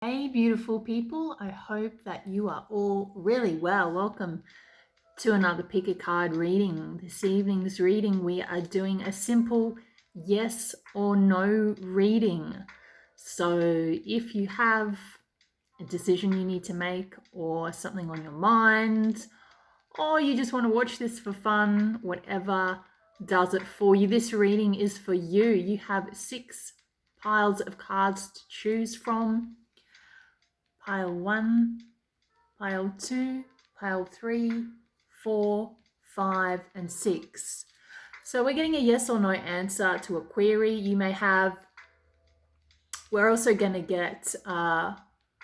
Hey, beautiful people. I hope that you are all really well. Welcome to another pick a card reading. This evening's reading, we are doing a simple yes or no reading. So if you have a decision you need to make or something on your mind, or you just want to watch this for fun, whatever does it for you, this reading is for you. You have 6 piles of cards to choose from. Pile 1, pile 2, pile 3, 4, 5, and 6. So we're getting a yes or no answer to a query you may have. We're also going to get a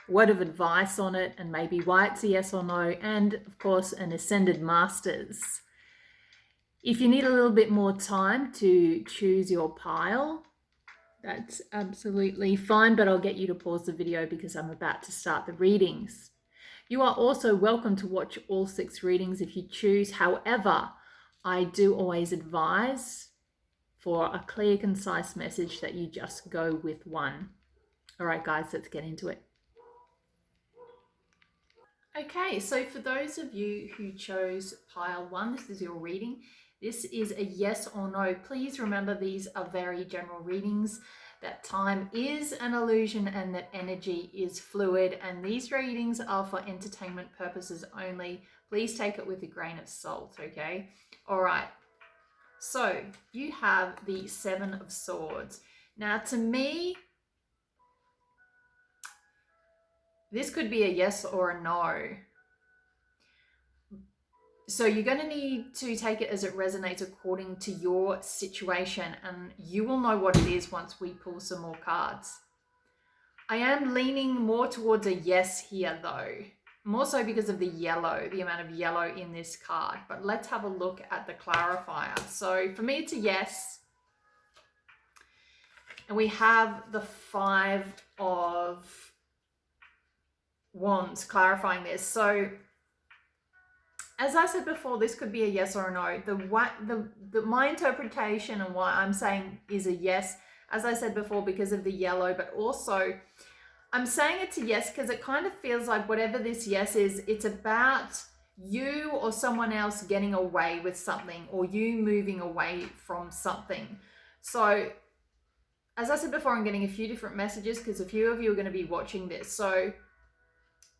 word of advice on it and maybe why it's a yes or no, and of course an Ascended Masters. If you need a little bit more time to choose your pile, that's absolutely fine, but I'll get you to pause the video because I'm about to start the readings. You are also welcome to watch all 6 readings if you choose. However, I do always advise for a clear, concise message that you just go with one. All right, guys, let's get into it. Okay, so for those of you who chose pile 1, this is your reading. This is a yes or no. Please remember these are very general readings, that time is an illusion and that energy is fluid, and these readings are for entertainment purposes only. Please take it with a grain of salt, okay? All right, so you have the 7 of Swords. Now, to me, this could be a yes or a no. So you're going to need to take it as it resonates according to your situation, and you will know what it is once we pull some more cards. I am leaning more towards a yes here though, more so because of the yellow, the amount of yellow in this card. But let's have a look at the clarifier. So for me, it's a yes. And we have the 5 of Wands clarifying this. So as I said before, this could be a yes or a no. My interpretation and why I'm saying is a yes, as I said before, because of the yellow, but also I'm saying it's a yes because it kind of feels like whatever this yes is, it's about you or someone else getting away with something, or you moving away from something. So as I said before, I'm getting a few different messages because a few of you are going to be watching this. So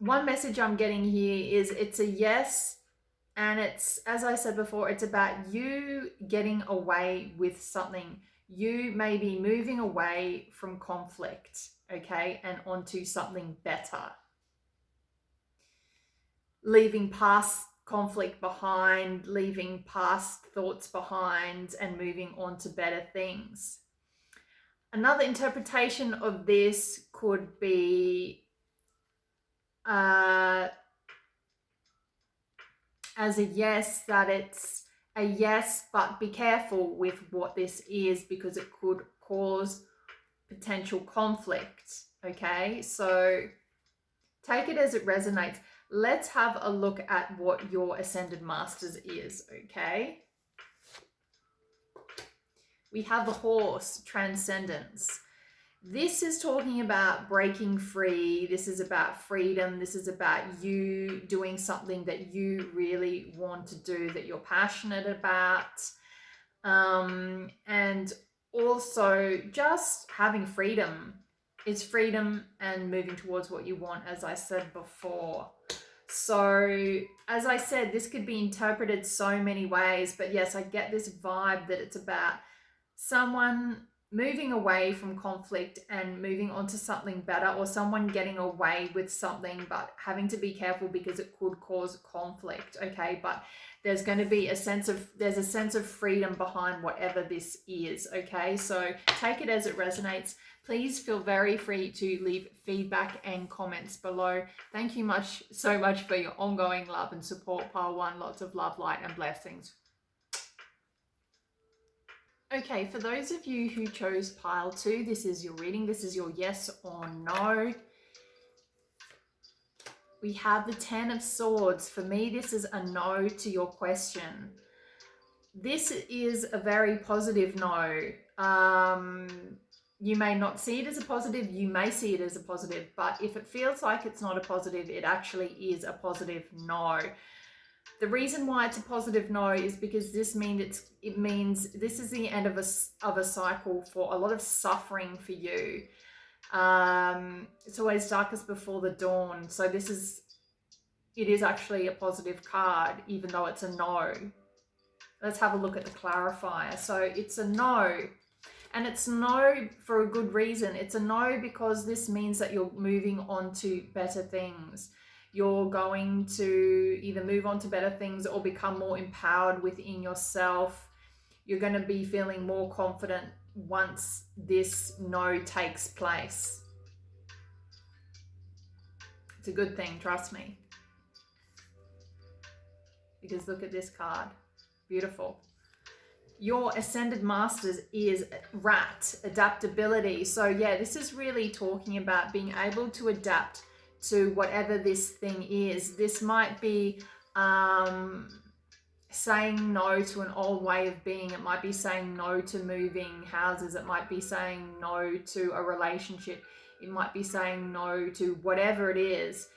one message I'm getting here is it's a yes. And it's, as I said before, it's about you getting away with something. You may be moving away from conflict, okay, and onto something better. Leaving past conflict behind, leaving past thoughts behind, and moving on to better things. Another interpretation of this could be as a yes, that it's a yes, but be careful with what this is because it could cause potential conflict, okay? So take it as it resonates. Let's have a look at what your Ascended Masters is, okay? We have the Horse, Transcendence. This is talking about breaking free. This is about freedom. This is about you doing something that you really want to do, that you're passionate about. And also just having freedom. It's freedom and moving towards what you want, as I said before. So, as I said, this could be interpreted so many ways. But yes, I get this vibe that it's about someone moving away from conflict and moving on to something better, or someone getting away with something but having to be careful because it could cause conflict, okay? But there's going to be a sense of freedom behind whatever this is, okay? So take it as it resonates. Please feel very free to leave feedback and comments below. Thank you so much for your ongoing love and support, Pile 1. Lots of love, light, and blessings. Okay, for those of you who chose pile 2, this is your reading. This is your yes or no. We have the 10 of Swords. For me, this is a no to your question. This is a very positive no. You may not see it as a positive, you may see it as a positive, but if it feels like it's not a positive, it actually is a positive no. The reason why it's a positive no is because it means this is the end of a cycle for a lot of suffering for you. It's always darkest before the dawn. So it is actually a positive card, even though it's a no. Let's have a look at the clarifier. So it's a no. And it's no for a good reason. It's a no because this means that you're moving on to better things. You're going to either move on to better things or become more empowered within yourself. You're going to be feeling more confident once this no takes place. It's a good thing, trust me. Because look at this card. Beautiful. Your Ascended Masters is Rat, adaptability. So yeah, this is really talking about being able to adapt to whatever this thing is. This might be saying no to an old way of being. It might be saying no to moving houses. It might be saying no to a relationship. It might be saying no to whatever it is.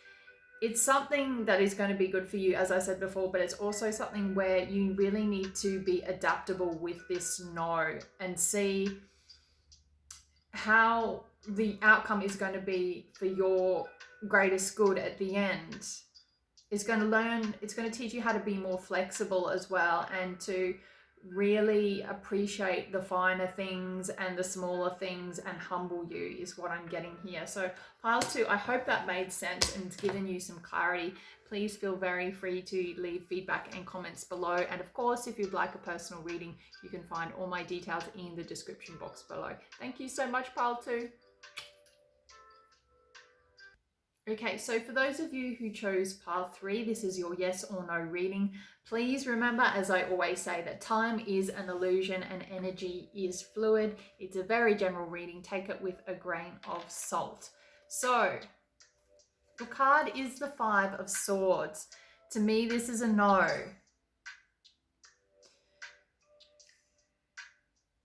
It's something that is going to be good for you, as I said before, but it's also something where you really need to be adaptable with this no and see how the outcome is going to be for your greatest good at the end. It's going to teach you how to be more flexible as well, and to really appreciate the finer things and the smaller things and humble you is what I'm getting here. So pile 2, I hope that made sense and given you some clarity. Please feel very free to leave feedback and comments below. And of course, if you'd like a personal reading, you can find all my details in the description box below. Thank you so much, pile 2. Okay, so for those of you who chose pile 3, this is your yes or no reading. Please remember, as I always say, that time is an illusion and energy is fluid. It's a very general reading. Take it with a grain of salt. So, the card is the 5 of Swords. To me, this is a no.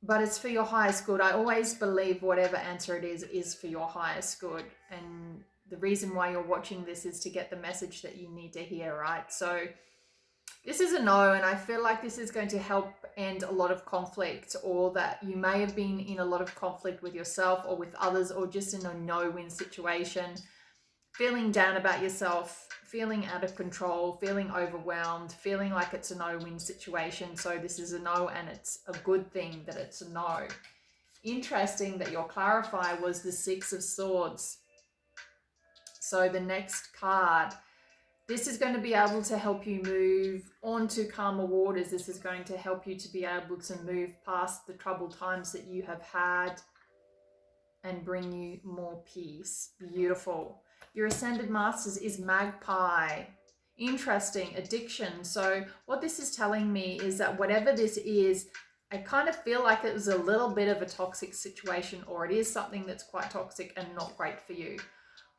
But it's for your highest good. I always believe whatever answer it is for your highest good. And the reason why you're watching this is to get the message that you need to hear, right? So this is a no, and I feel like this is going to help end a lot of conflict, or that you may have been in a lot of conflict with yourself or with others, or just in a no-win situation, feeling down about yourself, feeling out of control, feeling overwhelmed, feeling like it's a no-win situation. So this is a no, and it's a good thing that it's a no. Interesting that your clarifier was the 6 of Swords. So the next card, this is going to be able to help you move on to calmer waters. This is going to help you to be able to move past the troubled times that you have had and bring you more peace. Beautiful. Your Ascended Masters is Magpie. Interesting. Addiction. So what this is telling me is that whatever this is, I kind of feel like it was a little bit of a toxic situation, or it is something that's quite toxic and not great for you.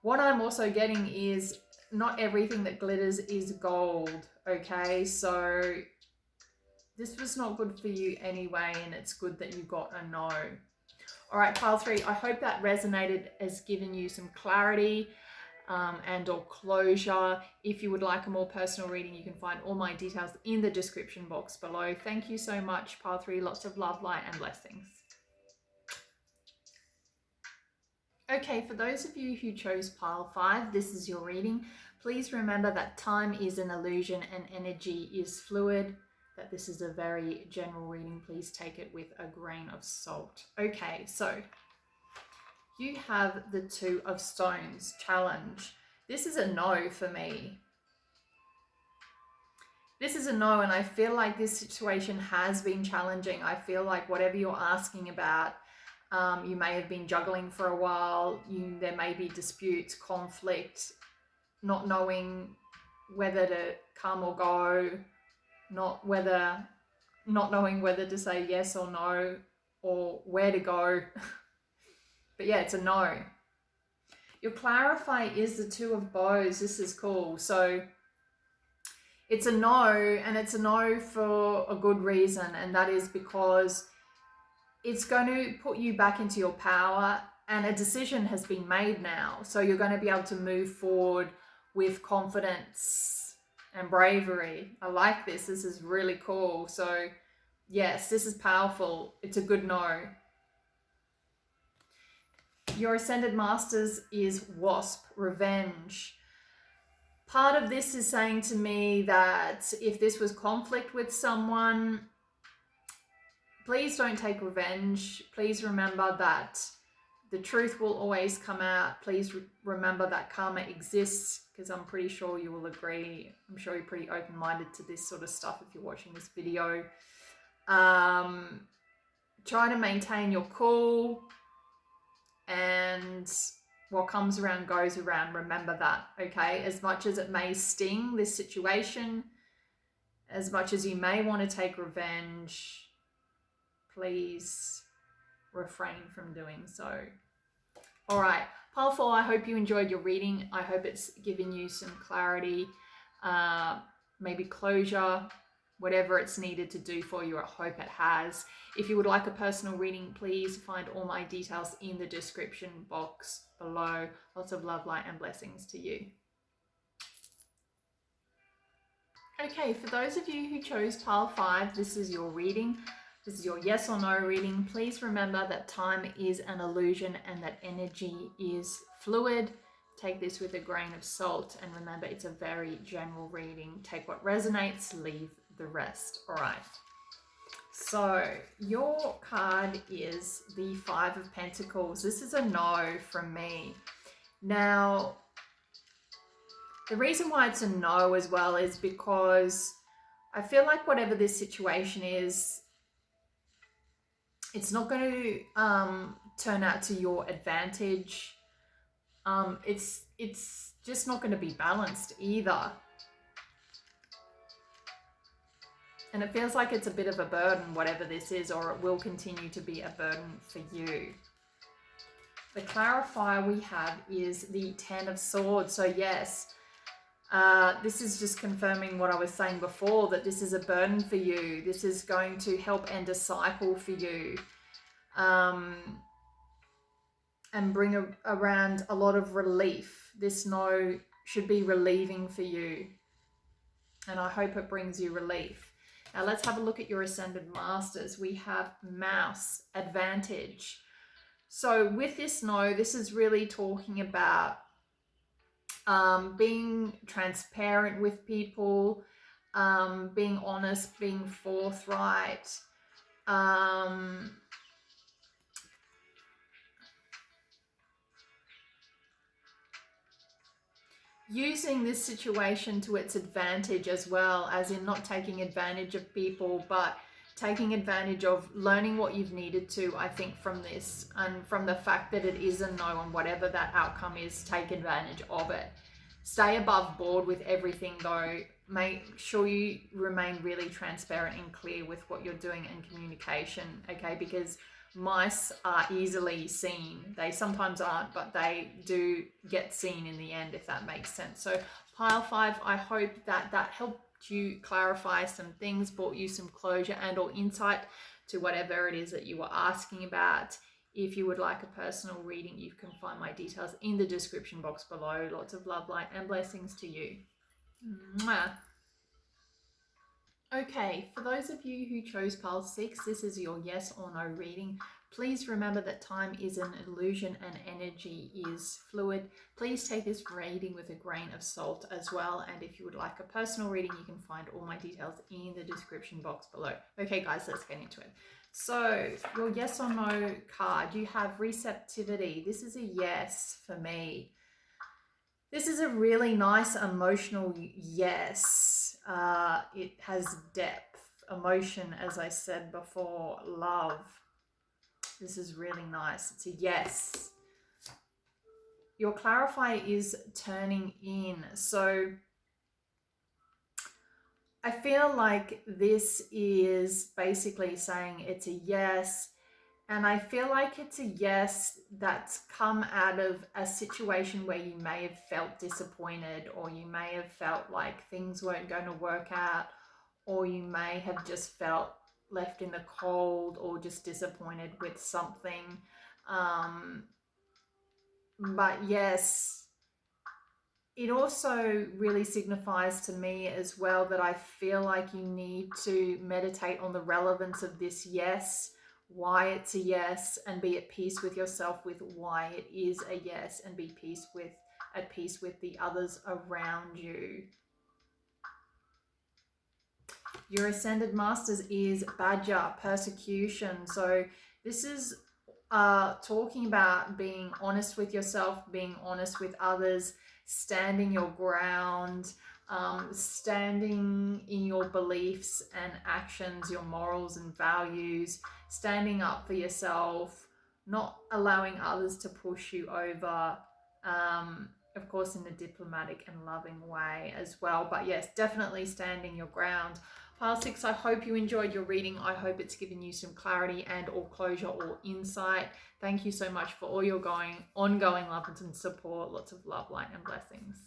What I'm also getting is not everything that glitters is gold, okay? So this was not good for you anyway, and it's good that you got a no. All right, pile 3, I hope that resonated, has given you some clarity and or closure. If you would like a more personal reading, you can find all my details in the description box below. Thank you so much, pile 3. Lots of love, light, and blessings. Okay, for those of you who chose pile 5, this is your reading. Please remember that time is an illusion and energy is fluid, that this is a very general reading. Please take it with a grain of salt. Okay, so you have the 2 of Stones, challenge. This is a no for me. This is a no, and I feel like this situation has been challenging. I feel like whatever you're asking about, you may have been juggling for a while. There may be disputes, conflict, not knowing whether to come or go, not knowing whether to say yes or no, or where to go. But yeah, it's a no. Your clarifier is the 2 of Bows. This is cool. So it's a no, and it's a no for a good reason, and that is because it's going to put you back into your power, and a decision has been made now. So you're going to be able to move forward with confidence and bravery. I like this. This is really cool. So yes, this is powerful. It's a good no. Your Ascended Masters is Wasp, Revenge. Part of this is saying to me that if this was conflict with someone, please don't take revenge. Please remember that the truth will always come out. Please remember that karma exists, because I'm pretty sure you will agree. I'm sure you're pretty open-minded to this sort of stuff if you're watching this video. Try to maintain your cool, and what comes around goes around. Remember that, okay? As much as it may sting, this situation, as much as you may want to take revenge, please refrain from doing so. All right, pile 4, I hope you enjoyed your reading. I hope it's given you some clarity, maybe closure, whatever it's needed to do for you. I hope it has. If you would like a personal reading, please find all my details in the description box below. Lots of love, light, and blessings to you. Okay, for those of you who chose pile 5, this is your reading. This is your yes or no reading. Please remember that time is an illusion and that energy is fluid. Take this with a grain of salt, and remember it's a very general reading. Take what resonates, leave the rest. All right. So your card is the 5 of Pentacles. This is a no from me. Now, the reason why it's a no as well is because I feel like whatever this situation is, it's not going to turn out to your advantage. It's just not going to be balanced either. And it feels like it's a bit of a burden, whatever this is, or it will continue to be a burden for you. The clarifier we have is the 10 of Swords. So yes, this is just confirming what I was saying before, that this is a burden for you. This is going to help end a cycle for you, and bring around a lot of relief. This no should be relieving for you, and I hope it brings you relief. Now let's have a look at your Ascended Masters. We have Mouse, Advantage. So with this no, this is really talking about being transparent with people, being honest, being forthright, using this situation to its advantage as well, as in not taking advantage of people, but taking advantage of learning what you've needed to, I think, from this, and from the fact that it is a no, and whatever that outcome is, take advantage of it. Stay above board with everything though. Make sure you remain really transparent and clear with what you're doing in communication, okay? Because mice are easily seen. They sometimes aren't, but they do get seen in the end, if that makes sense. So pile 5, I hope that helped you clarify some things, brought you some closure and or insight to whatever it is that you were asking about. If you would like a personal reading, you can find my details in the description box below. Lots of love, light, and blessings to you. Mwah. Okay, for those of you who chose pile 6, this is your yes or no reading. Please remember that time is an illusion and energy is fluid. Please take this reading with a grain of salt as well. And if you would like a personal reading, you can find all my details in the description box below. Okay, guys, let's get into it. So your yes or no card, you have receptivity. This is a yes for me. This is a really nice emotional yes. It has depth, emotion, as I said before, love. This is really nice. It's a yes. Your clarifier is turning in. So I feel like this is basically saying it's a yes. And I feel like it's a yes that's come out of a situation where you may have felt disappointed, or you may have felt like things weren't going to work out, or you may have just felt left in the cold or just disappointed with something. But yes, it also really signifies to me as well that I feel like you need to meditate on the relevance of this yes, why it's a yes, and be at peace with yourself with why it is a yes, and be at peace with the others around you. Your ascended masters is Badger, persecution. So this is talking about being honest with yourself, being honest with others, standing your ground, standing in your beliefs and actions, your morals and values, standing up for yourself, not allowing others to push you over. Of course, in a diplomatic and loving way as well. But yes, definitely standing your ground. Pile 6, I hope you enjoyed your reading. I hope it's given you some clarity and or closure or insight. Thank you so much for all your ongoing love and support. Lots of love, light, and blessings.